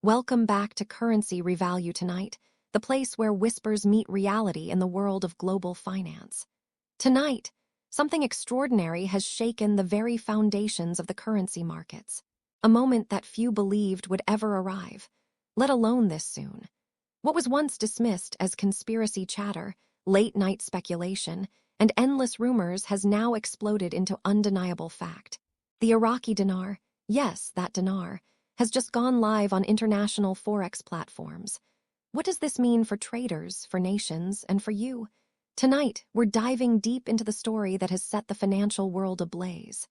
Welcome back to Currency Revalue Tonight, the place where whispers meet reality in the world of global finance. Tonight, something extraordinary has shaken the very foundations of the currency markets, a moment that few believed would ever arrive, let alone this soon. What was once dismissed as conspiracy chatter, late-night speculation, and endless rumors has now exploded into undeniable fact. The Iraqi dinar, yes, that dinar, has just gone live on international Forex platforms. What does this mean for traders, for nations, and for you? Tonight, we're diving deep into the story that has set the financial world ablaze.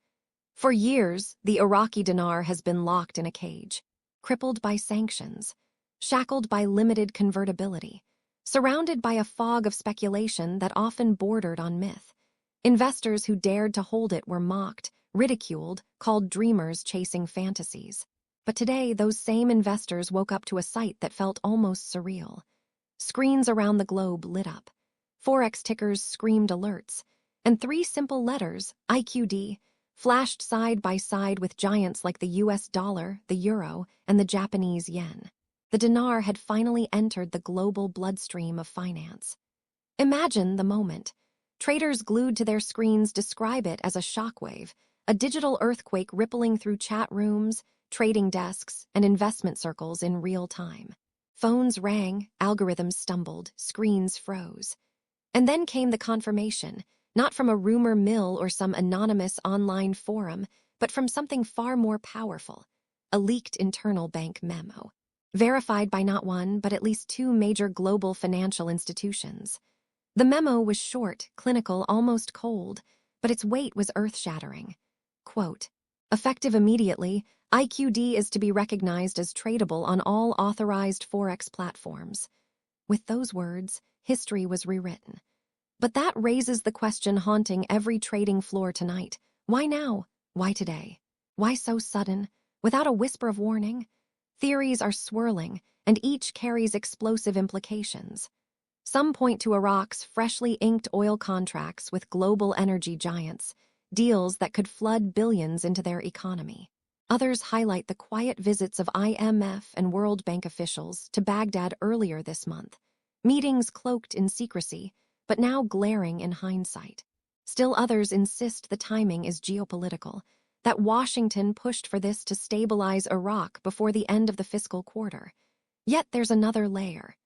For years, the Iraqi dinar has been locked in a cage, crippled by sanctions, shackled by limited convertibility, surrounded by a fog of speculation that often bordered on myth. Investors who dared to hold it were mocked, ridiculed, called dreamers chasing fantasies. But today, those same investors woke up to a sight that felt almost surreal. Screens around the globe lit up. Forex tickers screamed alerts. And three simple letters, IQD, flashed side by side with giants like the US dollar, the euro, and the Japanese yen. The dinar had finally entered the global bloodstream of finance. Imagine the moment. Traders glued to their screens describe it as a shockwave, a digital earthquake rippling through chat rooms, trading desks, and investment circles in real time. Phones rang, algorithms stumbled, screens froze. And then came the confirmation, not from a rumor mill or some anonymous online forum, but from something far more powerful, a leaked internal bank memo, verified by not one, but at least two major global financial institutions. The memo was short, clinical, almost cold, but its weight was earth-shattering. Quote, effective immediately, IQD is to be recognized as tradable on all authorized Forex platforms. With those words, history was rewritten. But that raises the question haunting every trading floor tonight. Why now? Why today? Why so sudden? Without a whisper of warning? Theories are swirling, and each carries explosive implications. Some point to Iraq's freshly inked oil contracts with global energy giants, deals that could flood billions into their economy. Others highlight the quiet visits of IMF and World Bank officials to Baghdad earlier this month, meetings cloaked in secrecy, but now glaring in hindsight. Still others insist the timing is geopolitical, that Washington pushed for this to stabilize Iraq before the end of the fiscal quarter. Yet there's another layer.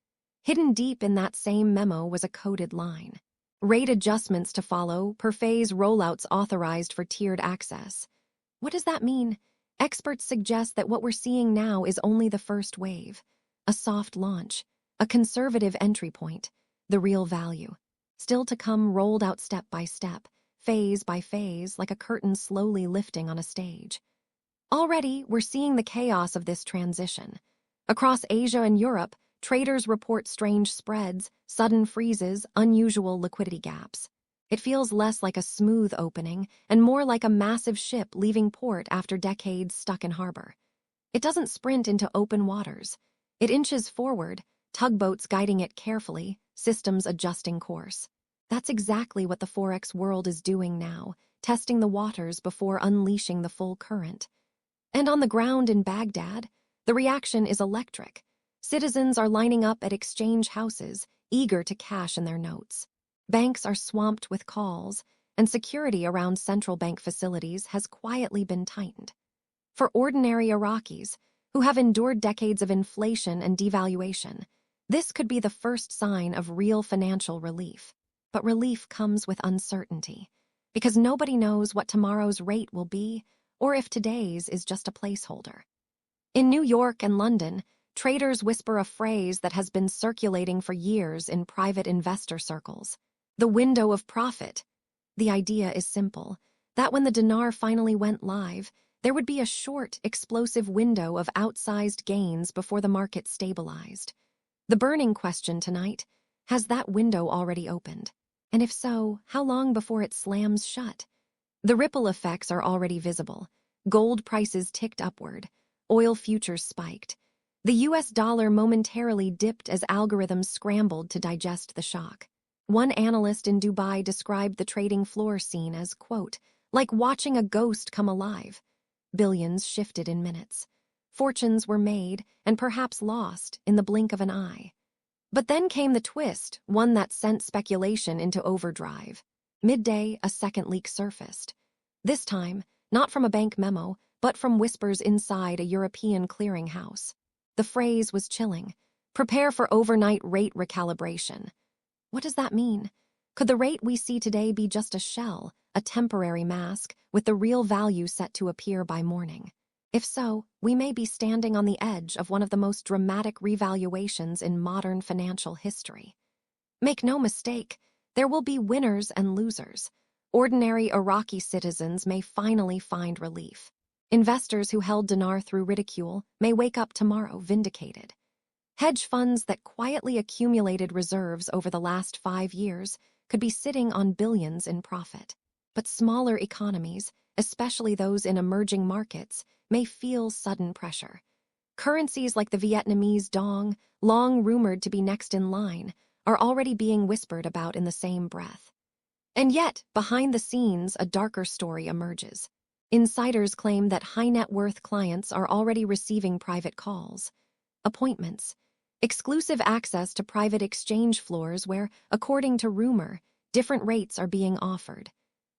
Hidden deep in that same memo was a coded line. Rate adjustments to follow, per phase rollouts authorized for tiered access. What does that mean? Experts suggest that what we're seeing now is only the first wave, a soft launch, a conservative entry point, the real value. Still to come, rolled out step by step, phase by phase, like a curtain slowly lifting on a stage. Already, we're seeing the chaos of this transition. Across Asia and Europe, traders report strange spreads, sudden freezes, unusual liquidity gaps. It feels less like a smooth opening and more like a massive ship leaving port after decades stuck in harbor. It doesn't sprint into open waters. It inches forward, tugboats guiding it carefully, systems adjusting course. That's exactly what the Forex world is doing now, testing the waters before unleashing the full current. And on the ground in Baghdad, the reaction is electric. Citizens are lining up at exchange houses, eager to cash in their notes. Banks are swamped with calls, and security around central bank facilities has quietly been tightened. For ordinary Iraqis, who have endured decades of inflation and devaluation, this could be the first sign of real financial relief. But relief comes with uncertainty, because nobody knows what tomorrow's rate will be, or if today's is just a placeholder. In New York and London, traders whisper a phrase that has been circulating for years in private investor circles. The window of profit. The idea is simple, that when the dinar finally went live, there would be a short, explosive window of outsized gains before the market stabilized. The burning question tonight, has that window already opened? And if so, how long before it slams shut? The ripple effects are already visible. Gold prices ticked upward. Oil futures spiked. The US dollar momentarily dipped as algorithms scrambled to digest the shock. One analyst in Dubai described the trading floor scene as, quote, like watching a ghost come alive. Billions shifted in minutes. Fortunes were made and perhaps lost in the blink of an eye. But then came the twist, one that sent speculation into overdrive. Midday, a second leak surfaced. This time, not from a bank memo, but from whispers inside a European clearinghouse. The phrase was chilling. Prepare for overnight rate recalibration. What does that mean? Could the rate we see today be just a shell, a temporary mask, with the real value set to appear by morning? If so, we may be standing on the edge of one of the most dramatic revaluations in modern financial history. Make no mistake, there will be winners and losers. Ordinary Iraqi citizens may finally find relief. Investors who held dinar through ridicule may wake up tomorrow vindicated. Hedge funds that quietly accumulated reserves over the last 5 years could be sitting on billions in profit. But smaller economies, especially those in emerging markets, may feel sudden pressure. Currencies like the Vietnamese dong, long rumored to be next in line, are already being whispered about in the same breath. And yet, behind the scenes, a darker story emerges. Insiders claim that high-net-worth clients are already receiving private calls, appointments, exclusive access to private exchange floors where, according to rumor, different rates are being offered.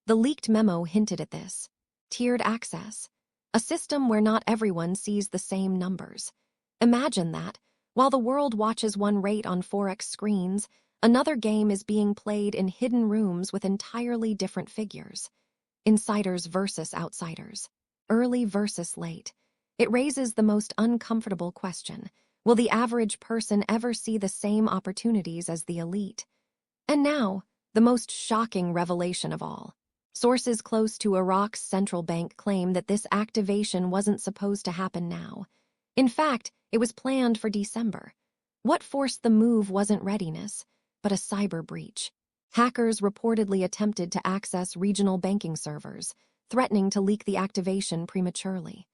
The leaked memo hinted at this. Tiered access, a system where not everyone sees the same numbers. Imagine that, while the world watches one rate on Forex screens, another game is being played in hidden rooms with entirely different figures. Insiders versus outsiders. Early versus late. It raises the most uncomfortable question. Will the average person ever see the same opportunities as the elite? And now, the most shocking revelation of all. Sources close to Iraq's central bank claim that this activation wasn't supposed to happen now. In fact, it was planned for December. What forced the move wasn't readiness, but a cyber breach. Hackers reportedly attempted to access regional banking servers, threatening to leak the activation prematurely.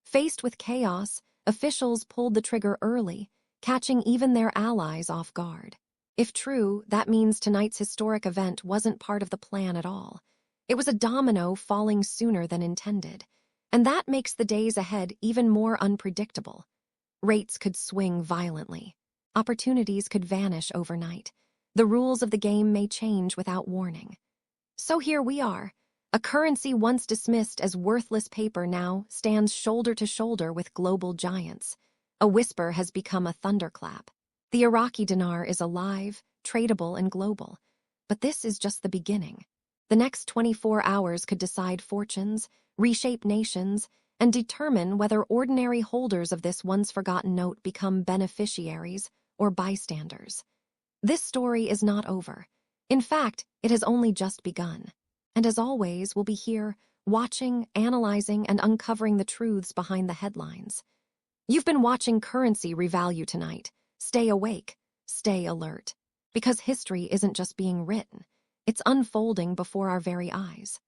Faced with chaos, officials pulled the trigger early, catching even their allies off guard. If true, that means tonight's historic event wasn't part of the plan at all. It was a domino falling sooner than intended, and that makes the days ahead even more unpredictable. Rates could swing violently. Opportunities could vanish overnight. The rules of the game may change without warning. So here we are. A currency once dismissed as worthless paper now stands shoulder to shoulder with global giants. A whisper has become a thunderclap. The Iraqi dinar is alive, tradable, and global. But this is just the beginning. The next 24 hours could decide fortunes, reshape nations, and determine whether ordinary holders of this once-forgotten note become beneficiaries or bystanders. This story is not over. In fact, it has only just begun. And as always, we'll be here, watching, analyzing, and uncovering the truths behind the headlines. You've been watching Currency Revalue Tonight. Stay awake, stay alert. Because history isn't just being written, it's unfolding before our very eyes.